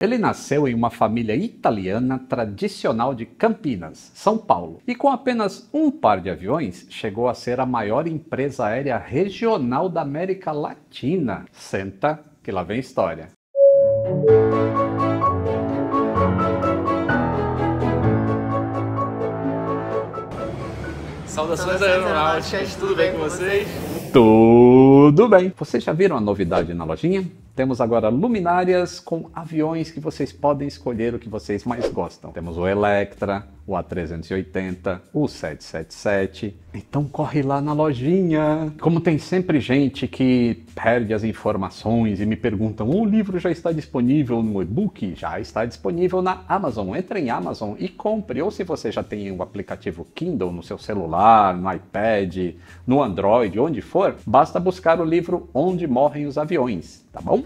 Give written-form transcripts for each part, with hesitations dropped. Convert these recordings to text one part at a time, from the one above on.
Ele nasceu em uma família italiana tradicional de Campinas, São Paulo, e com apenas um par de aviões, chegou a ser a maior empresa aérea regional da América Latina. Senta, que lá vem história. Saudações aeronáuticas, tudo bem com vocês? Tudo bem! Vocês já viram a novidade na lojinha? Temos agora luminárias com aviões que vocês podem escolher o que vocês mais gostam. Temos o Electra, o A380, o 777. Então corre lá na lojinha! Como tem sempre gente que perde as informações e me perguntam: o livro já está disponível no e-book? Já está disponível na Amazon. Entre em Amazon e compre. Ou se você já tem o aplicativo Kindle no seu celular, no iPad, no Android, onde for, basta buscar o livro Onde Morrem os Aviões, tá bom?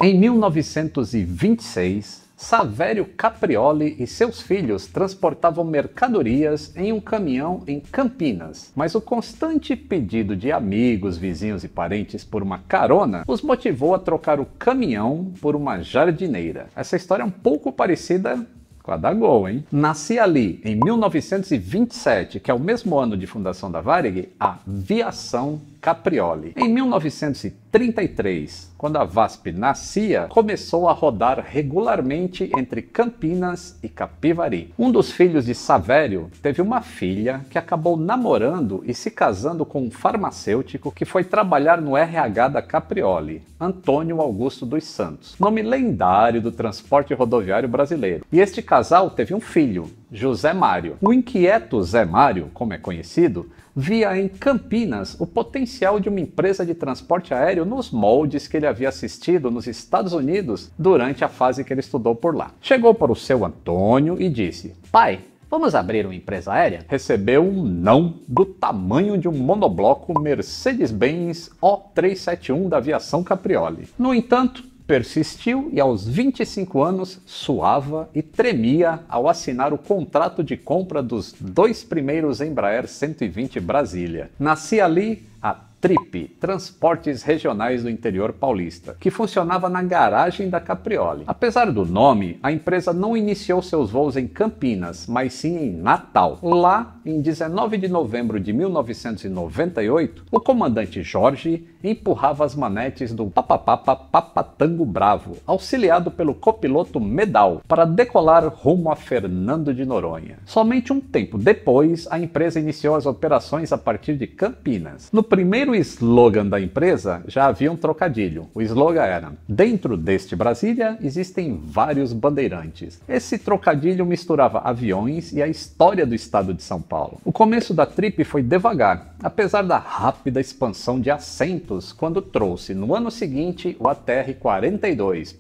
Em 1926, Savério Caprioli e seus filhos transportavam mercadorias em um caminhão em Campinas, mas o constante pedido de amigos, vizinhos e parentes por uma carona os motivou a trocar o caminhão por uma jardineira. Essa história é um pouco parecida com a da Gol, hein? Nascia ali, em 1927, que é o mesmo ano de fundação da Varig, a Viação Caprioli. Em 1933, quando a VASP nascia, começou a rodar regularmente entre Campinas e Capivari. Um dos filhos de Savério teve uma filha que acabou namorando e se casando com um farmacêutico que foi trabalhar no RH da Caprioli, Antônio Augusto dos Santos, nome lendário do transporte rodoviário brasileiro. E este casal teve um filho, José Mário. O inquieto Zé Mário, como é conhecido, via em Campinas o potencial de uma empresa de transporte aéreo nos moldes que ele havia assistido nos Estados Unidos durante a fase que ele estudou por lá. Chegou para o seu Antônio e disse: pai, vamos abrir uma empresa aérea? Recebeu um não do tamanho de um monobloco Mercedes-Benz O371 da Aviação Caprioli. No entanto, persistiu e aos 25 anos suava e tremia ao assinar o contrato de compra dos 2 primeiros Embraer 120 Brasília. Nascia ali a TRIP, Transportes Regionais do Interior Paulista, que funcionava na garagem da Caprioli. Apesar do nome, a empresa não iniciou seus voos em Campinas, mas sim em Natal. Lá, em 19 de novembro de 1998, o comandante Jorge empurrava as manetes do Papatango Bravo, auxiliado pelo copiloto Medal, para decolar rumo a Fernando de Noronha. Somente um tempo depois, a empresa iniciou as operações a partir de Campinas. No primeiro slogan da empresa já havia um trocadilho. O slogan era: dentro deste Brasília existem vários bandeirantes. Esse trocadilho misturava aviões e a história do estado de São Paulo. O começo da Trip foi devagar, apesar da rápida expansão de assentos, quando trouxe no ano seguinte o ATR-42,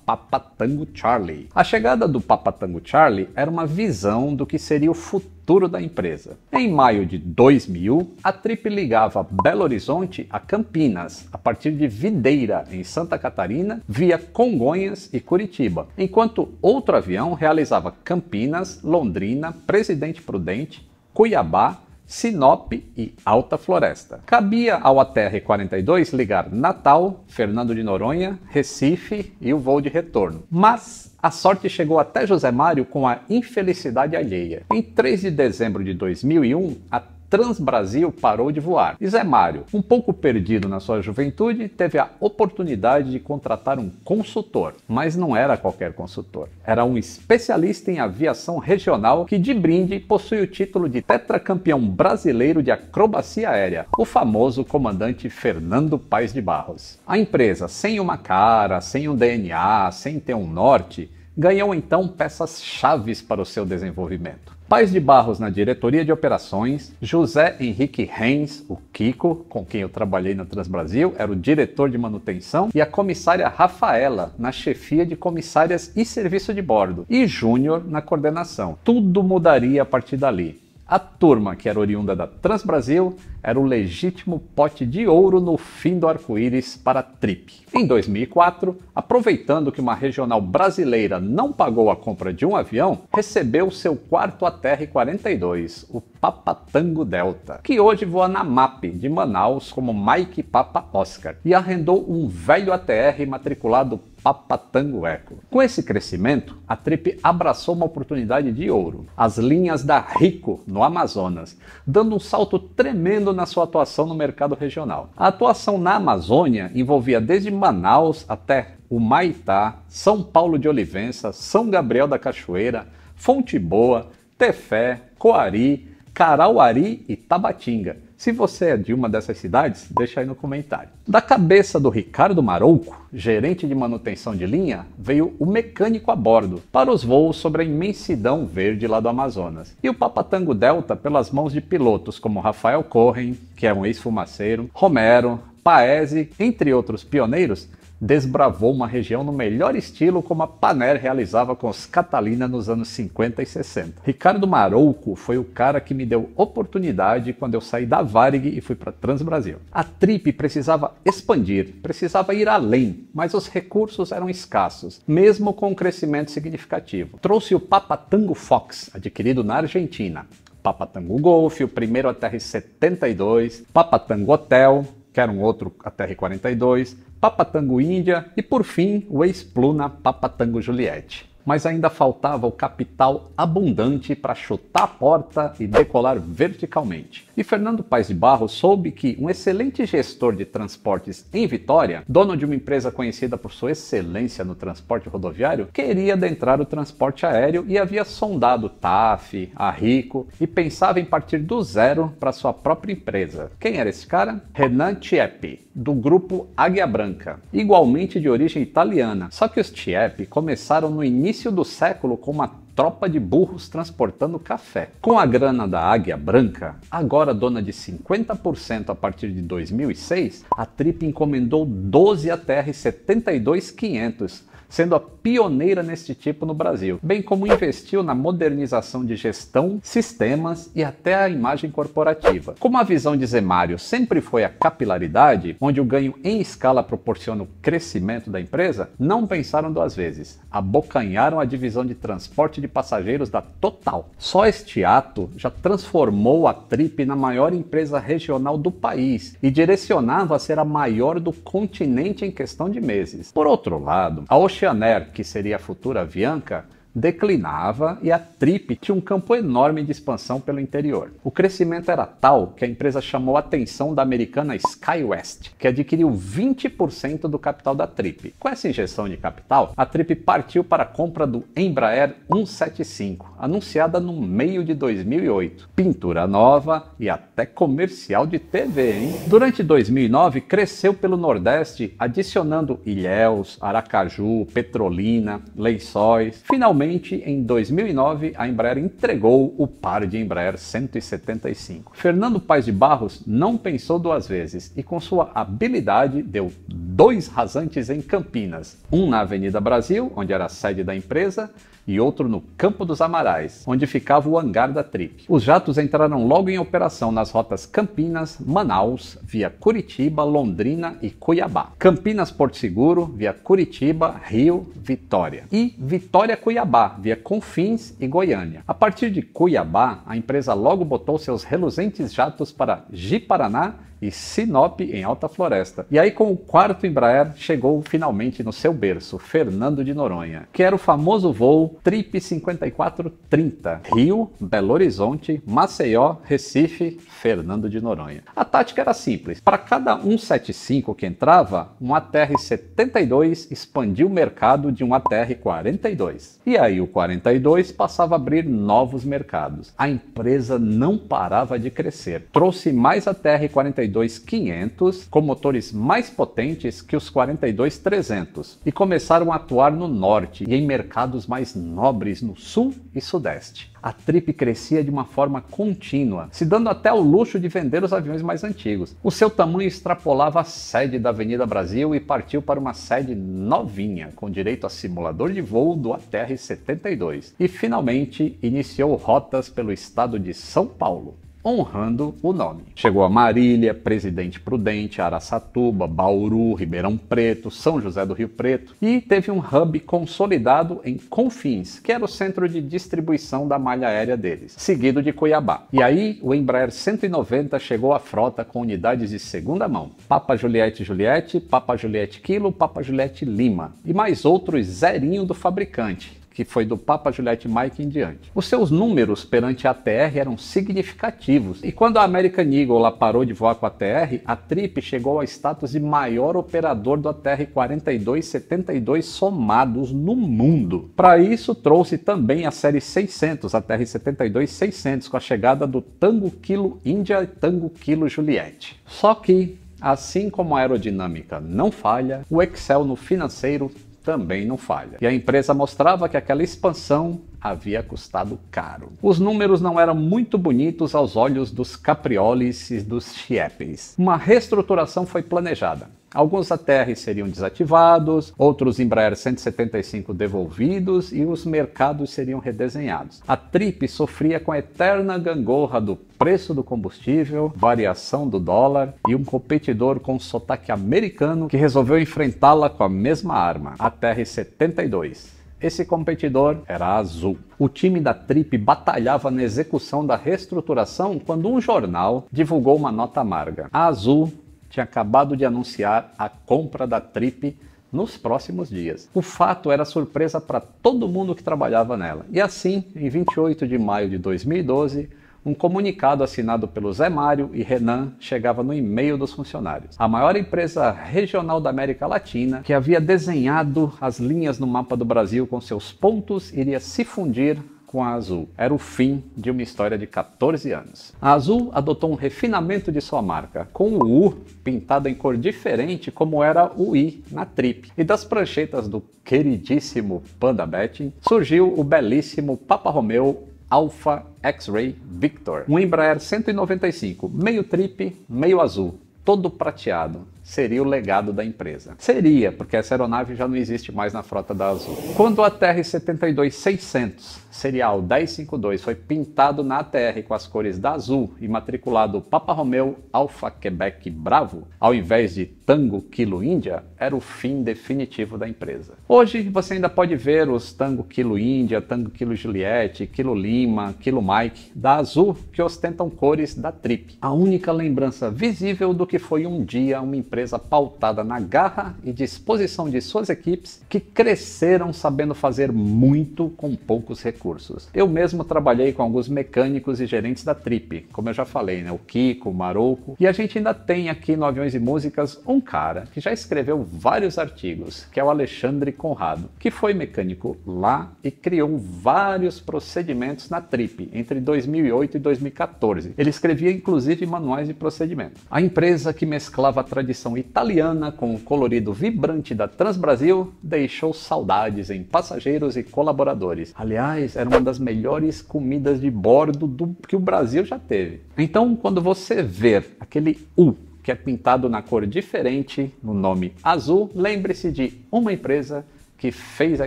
Papatango Charlie. A chegada do Papatango Charlie era uma visão do que seria o futuro da empresa. Em maio de 2000, a Trip ligava Belo Horizonte a Campinas, a partir de Videira, em Santa Catarina, via Congonhas e Curitiba, enquanto outro avião realizava Campinas, Londrina, Presidente Prudente, Cuiabá, Sinop e Alta Floresta. Cabia ao ATR-42 ligar Natal, Fernando de Noronha, Recife e o voo de retorno. Mas a sorte chegou até José Mário com a infelicidade alheia. Em 3 de dezembro de 2001, a Transbrasil parou de voar. E Zé Mário, um pouco perdido na sua juventude, teve a oportunidade de contratar um consultor. Mas não era qualquer consultor. Era um especialista em aviação regional que, de brinde, possui o título de tetracampeão brasileiro de acrobacia aérea, o famoso comandante Fernando Paes de Barros. A empresa, sem uma cara, sem um DNA, sem ter um norte, ganhou então peças chaves para o seu desenvolvimento. Paes de Barros na diretoria de operações, José Henrique Reis, o Kiko, com quem eu trabalhei na Transbrasil, era o diretor de manutenção, e a comissária Rafaela na chefia de comissárias e serviço de bordo, e Júnior na coordenação. Tudo mudaria a partir dali. A turma, que era oriunda da Transbrasil, era o legítimo pote de ouro no fim do arco-íris para a Trip. Em 2004, aproveitando que uma regional brasileira não pagou a compra de um avião, recebeu seu quarto ATR-42, o Papatango Delta, que hoje voa na MAP de Manaus como Mike Papa Oscar, e arrendou um velho ATR matriculado Papatango Eco. Com esse crescimento, a Trip abraçou uma oportunidade de ouro, as linhas da Rico, no Amazonas, dando um salto tremendo na sua atuação no mercado regional. A atuação na Amazônia envolvia desde Manaus até Humaitá, São Paulo de Olivença, São Gabriel da Cachoeira, Fonte Boa, Tefé, Coari, Carauari e Tabatinga. Se você é de uma dessas cidades, deixa aí no comentário. Da cabeça do Ricardo Marouco, gerente de manutenção de linha, veio o mecânico a bordo, para os voos sobre a imensidão verde lá do Amazonas. E o Papatango Delta pelas mãos de pilotos como Rafael Corren, que é um ex-fumaceiro, Romero, Paese, entre outros pioneiros, desbravou uma região no melhor estilo como a Paner realizava com os Catalina nos anos 50 e 60. Ricardo Marouco foi o cara que me deu oportunidade quando eu saí da Varig e fui para Transbrasil. A Trip precisava expandir, precisava ir além, mas os recursos eram escassos, mesmo com um crescimento significativo. Trouxe o Papatango Fox, adquirido na Argentina, Papatango Golf, o primeiro ATR-72, Papatango Hotel, que era um outro ATR-42, Papatango Índia e, por fim, o ex-Pluna Papatango Juliette. Mas ainda faltava o capital abundante para chutar a porta e decolar verticalmente. E Fernando Paes de Barros soube que um excelente gestor de transportes em Vitória, dono de uma empresa conhecida por sua excelência no transporte rodoviário, queria adentrar o transporte aéreo e havia sondado TAF, a Rico e pensava em partir do zero para sua própria empresa. Quem era esse cara? Renan Chieppi, do grupo Águia Branca, igualmente de origem italiana, só que os Chieppi começaram no início do século com uma tropa de burros transportando café. Com a grana da Águia Branca, agora dona de 50% a partir de 2006, a Trip encomendou 12 ATR-72-500, sendo a pioneira neste tipo no Brasil, bem como investiu na modernização de gestão, sistemas e até a imagem corporativa. Como a visão de Zé Mário sempre foi a capilaridade, onde o ganho em escala proporciona o crescimento da empresa, não pensaram duas vezes. Abocanharam a divisão de transporte de passageiros da Total. Só este ato já transformou a Trip na maior empresa regional do país e direcionava a ser a maior do continente em questão de meses. Por outro lado, a Oceanair, que seria a futura Avianca, declinava e a Trip tinha um campo enorme de expansão pelo interior. O crescimento era tal que a empresa chamou a atenção da americana SkyWest, que adquiriu 20% do capital da Trip. Com essa injeção de capital, a Trip partiu para a compra do Embraer 175, anunciada no meio de 2008. Pintura nova e até comercial de TV, hein? Durante 2009, cresceu pelo Nordeste, adicionando Ilhéus, Aracaju, Petrolina, Lençóis. Finalmente, em 2009, a Embraer entregou o par de Embraer 175. Fernando Paes de Barros não pensou duas vezes e, com sua habilidade, deu 2 rasantes em Campinas, um na Avenida Brasil, onde era a sede da empresa, e outro no Campo dos Amarais, onde ficava o hangar da Trip. Os jatos entraram logo em operação nas rotas Campinas, Manaus, via Curitiba, Londrina e Cuiabá. Campinas Porto Seguro, via Curitiba, Rio, Vitória. E Vitória-Cuiabá, via Confins e Goiânia. A partir de Cuiabá, a empresa logo botou seus reluzentes jatos para Ji-Paraná e Sinop, em Alta Floresta. E aí, com o 4º Embraer, chegou finalmente no seu berço, Fernando de Noronha, que era o famoso voo Trip 5430, Rio, Belo Horizonte, Maceió, Recife, Fernando de Noronha. A tática era simples. Para cada 175 que entrava, um ATR-72 expandia o mercado de um ATR-42. E aí o 42 passava a abrir novos mercados. A empresa não parava de crescer. Trouxe mais ATR-42 42-500 com motores mais potentes que os 42-300 e começaram a atuar no norte e em mercados mais nobres no sul e sudeste. A Trip crescia de uma forma contínua, se dando até ao luxo de vender os aviões mais antigos. O seu tamanho extrapolava a sede da Avenida Brasil e partiu para uma sede novinha, com direito a simulador de voo do ATR-72. E finalmente iniciou rotas pelo estado de São Paulo, honrando o nome. Chegou a Marília, Presidente Prudente, Araçatuba, Bauru, Ribeirão Preto, São José do Rio Preto e teve um hub consolidado em Confins, que era o centro de distribuição da malha aérea deles, seguido de Cuiabá. E aí o Embraer 190 chegou à frota com unidades de segunda mão, Papa Juliette Juliette, Papa Juliette Kilo, Papa Juliette Lima e mais outros zerinho do fabricante, que foi do Papa Juliette Mike em diante. Os seus números perante a ATR eram significativos, e quando a American Eagle lá parou de voar com a ATR, a Trip chegou ao status de maior operador do ATR 42-72 somados no mundo. Para isso, trouxe também a série 600, ATR 72-600, com a chegada do Tango Kilo India e Tango Kilo Juliette. Só que, assim como a aerodinâmica não falha, o Excel no financeiro também não falha. E a empresa mostrava que aquela expansão havia custado caro. Os números não eram muito bonitos aos olhos dos capriolis e dos chiepes. Uma reestruturação foi planejada. Alguns ATR seriam desativados, outros Embraer 175 devolvidos e os mercados seriam redesenhados. A Trip sofria com a eterna gangorra do preço do combustível, variação do dólar e um competidor com sotaque americano que resolveu enfrentá-la com a mesma arma, a TR-72. Esse competidor era a Azul. O time da Trip batalhava na execução da reestruturação quando um jornal divulgou uma nota amarga. A Azul tinha acabado de anunciar a compra da Trip nos próximos dias. O fato era surpresa para todo mundo que trabalhava nela. E assim, em 28 de maio de 2012, um comunicado assinado pelo Zé Mário e Renan chegava no e-mail dos funcionários. A maior empresa regional da América Latina, que havia desenhado as linhas no mapa do Brasil com seus pontos, iria se fundir com a Azul. Era o fim de uma história de 14 anos. A Azul adotou um refinamento de sua marca, com o U pintado em cor diferente como era o I na Trip. E das pranchetas do queridíssimo Panda Betting, surgiu o belíssimo Papa Romeo Alpha X-Ray Victor. Um Embraer 195, meio Trip, meio Azul, todo prateado. Seria o legado da empresa. Seria, porque essa aeronave já não existe mais na frota da Azul. Quando a TR-72-600, serial 1052, foi pintado na ATR com as cores da Azul e matriculado Papa Romeo Alpha Quebec Bravo, ao invés de Tango Kilo India, era o fim definitivo da empresa. Hoje você ainda pode ver os Tango Kilo India, Tango Kilo Juliette, Kilo Lima, Kilo Mike da Azul, que ostentam cores da Trip. A única lembrança visível do que foi um dia uma empresa pautada na garra e disposição de suas equipes que cresceram sabendo fazer muito com poucos recursos. Eu mesmo trabalhei com alguns mecânicos e gerentes da Trip, como eu já falei, né? O Kiko, o Marouco, e a gente ainda tem aqui no Aviões e Músicas um cara que já escreveu vários artigos, que é o Alexandre Conrado, que foi mecânico lá e criou vários procedimentos na Trip entre 2008 e 2014. Ele escrevia inclusive manuais de procedimento. A empresa que mesclava a tradição italiana com o colorido vibrante da Transbrasil deixou saudades em passageiros e colaboradores. Aliás, era uma das melhores comidas de bordo que o Brasil já teve. Então, quando você ver aquele U que é pintado na cor diferente no nome Azul, lembre-se de uma empresa que fez a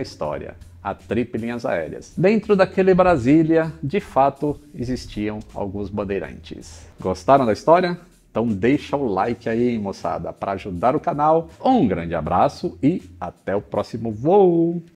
história, a Trip Linhas Aéreas. Dentro daquele Brasília, de fato, existiam alguns bandeirantes. Gostaram da história? Então deixa o like aí, moçada, para ajudar o canal. Um grande abraço e até o próximo voo!